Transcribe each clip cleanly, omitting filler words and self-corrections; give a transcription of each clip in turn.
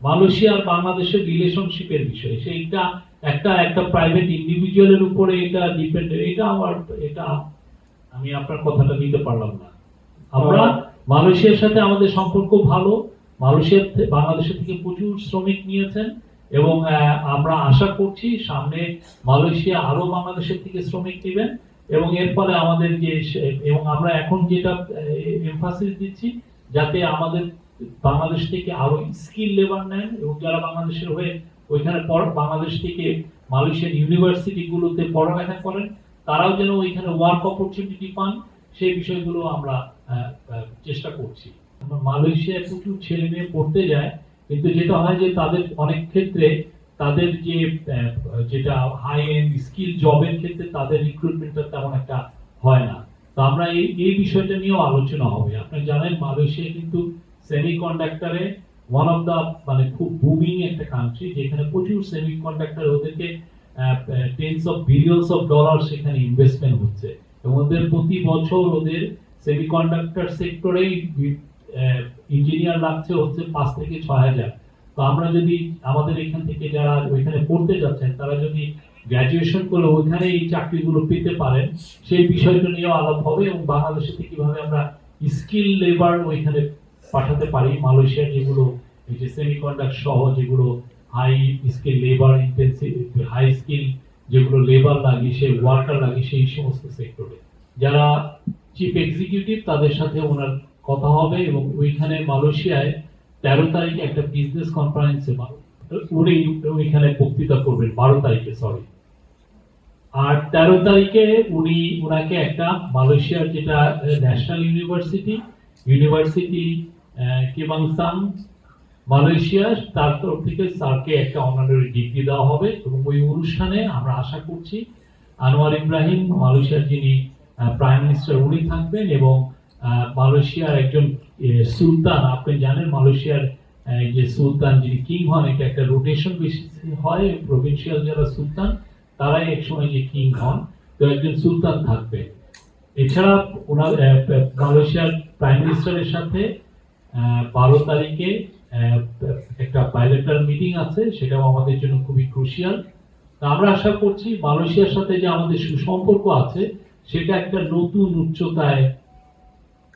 Malaysia আর বাংলাদেশের রিলেশনশিপের বিষয়, সেইটা একটা একটা প্রাইভেট ইন্ডিভিজুয়ালের উপরে এটা ডিপেন্ড, এটা আমি আপনার কথাটা নিতে পারলাম না। আমরা মালয়েশিয়ার সাথে আমাদের সম্পর্ক ভালো, মালয়েশিয়া বাংলাদেশের থেকে প্রচুর শ্রমিক নিয়েছেন এবং আমরা আশা করছি সামনে মালয়েশিয়া আরো বাংলাদেশের থেকে শ্রমিক নেবেন এবং এর ফলে আমাদের যে এবং আমরা এখন যেটা এমফাসিস দিচ্ছি যাতে আমাদের বাংলাদেশ থেকে আরো স্কিল লেবার নেন এবং যারা বাংলাদেশের হয়ে ওইখানে বাংলাদেশ থেকে মালয়েশিয়ান ইউনিভার্সিটি গুলোতে পড়ালেখা করেন তারাও যেন ওইখানে ওয়ার্ক অপরচুনিটি পান, সেই বিষয়গুলো আমরা চেষ্টা করছি। মালয়েশিয়ায় প্রচুর ছেলে মেয়ে পড়তে যায়, কিন্তু যেটা হয় যে তাদের অনেক ক্ষেত্রে তাদের যে যেটা হাই এন্ড স্কিল জবের ক্ষেত্রে তাদের রিক্রুটমেন্টটা তেমন একটা হয় না। তো আমরা এই বিষয়টা নিয়েও আলোচনা হবে। আপনি জানেন মালয়েশিয়া কিন্তু সেমিকন্ডাক্টরে ওয়ান অফ দা মানে খুব বুমিং একটা কান্ট্রি, যেখানে প্রচুর সেমিকন্ডাক্টর ওদেরকে tense of billions of dollar সেখানে ইনভেস্টমেন্ট হচ্ছে এবং ওদের প্রতি বছর ওদের সেমিকন্ডাক্টর সেক্টরেই ইঞ্জিনিয়ার লাগছে হচ্ছে 5 থেকে 6,000। তো আমরা যদি আমাদের এখান থেকে যারা ওইখানে পড়তে যাচ্ছেন তারা যদি গ্রাজুয়েশন করে ওইখানে এই চাকরিগুলো পেতে পারেন, সেই বিষয়টা নিয়েও আলাপ হবে এবং বাংলাদেশে কিভাবে আমরা স্কিল লেবার ওইখানে পাঠাতে পারি। মালয়েশিয়ার যেগুলো এই যে সেমিকন্ডাক্টর সহ যেগুলো high skill labour intensive, high skill যেগুলো লেবার লাগে, সেই ওয়ার্কার লাগে সেই সমস্ত সেক্টরে যারা চিফ এক্সিকিউটিভ তাদের সাথে ওনার কথা হবে এবং ওইখানে মালয়েশিয়ায় 13 তারিখে একটা বিজনেস কনফারেন্সে উনি ওইখানে বক্তৃতা করবেন, 12 তারিখে সরি, আর 13 তারিখে উনাকে একটা মালয়েশিয়ার যেটা ন্যাশনাল ইউনিভার্সিটি কেবাংসাং মালয়েশিয়া তার তরফ থেকে স্যারকে একটা অনারারি ডিগ্রি দেওয়া হবে এবং ওই অনুষ্ঠানে আমরা আশা করছি আনোয়ার ইব্রাহিম মালয়েশিয়ার যিনি প্রাইম মিনিস্টার উনি থাকবেন এবং মালয়েশিয়ার একজন সুলতান, আপনি জানেন মালয়েশিয়ার যে সুলতান যিনি কিং হন এটা একটা রোটেশন বেসিসে হয়, প্রভিন্সিয়াল যারা সুলতান তারাই একসময় যে কিং হন, তো একজন সুলতান থাকবে। এছাড়া ওনার মালয়েশিয়ার প্রাইম মিনিস্টারের সাথে 12 তারিখে একটা বাইলেটারাল মিটিং আছে, সেটাও আমাদের জন্য খুবই ক্রুশিয়াল। আমরা আশা করছি মালয়েশিয়ার সাথে যে আমাদের সুসম্পর্ক আছে সেটা একটা নতুন উচ্চতায়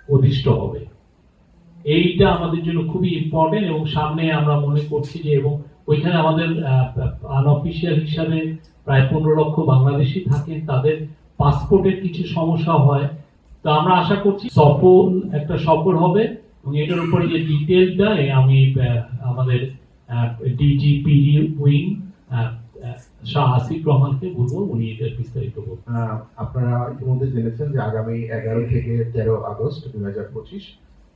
অধিষ্ঠ হবে, এইটা আমাদের জন্য খুবই ইম্পর্টেন্ট এবং সামনে আমরা মনে করছি যে এবং ওইখানে আমাদের আনঅফিসিয়াল হিসাবে প্রায় 15 লক্ষ বাংলাদেশি থাকেন, তাদের পাসপোর্টের কিছু সমস্যা হয়। তো আমরা আশা করছি একটা সফর হবে এবং এটার উপরে যে ডিটেইলটা আমি আমাদের ডিজিপিডি উইং শাহ আসিফ রহমানকে বলবো, উনি এটা বিস্তারিত বলবেন। আপনারা ইতিমধ্যে জেনেছেন যে আগামী 11 থেকে 13 আগস্ট 2025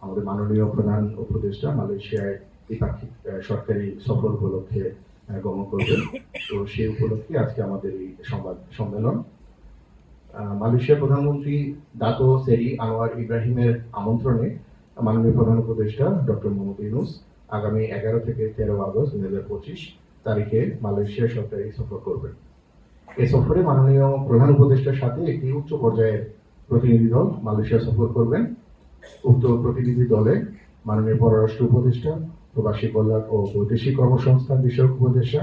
আমাদের মাননীয় প্রধান উপদেষ্টা মালয়েশিয়ায় দ্বিপাক্ষিক সরকারি সফর উপলক্ষে গমন করবেন। তো সেই উপলক্ষে আজকে আমাদের এই সংবাদ সম্মেলন। মালয়েশিয়ার প্রধানমন্ত্রী দাতো সেরি আনোয়ার ইব্রাহিমের আমন্ত্রণে মাননীয় প্রধান উপদেষ্টা ডক্টর মোহাম্মদ ইউনূস আগামী 11 থেকে 13 আগস্ট 2025 তারিখে মালয়েশিয়া সরকারি সফর করবেন। এই সফরে মাননীয় প্রধান উপদেষ্টার সাথে একটি উচ্চ পর্যায়ের প্রতিনিধি দল মালয়েশিয়া সফর করবেন। উক্ত প্রতিনিধি দলে মাননীয় পররাষ্ট্র উপদেষ্টা, প্রবাসী কল্যাণ ও বৈদেশিক কর্মসংস্থান বিষয়ক উপদেষ্টা,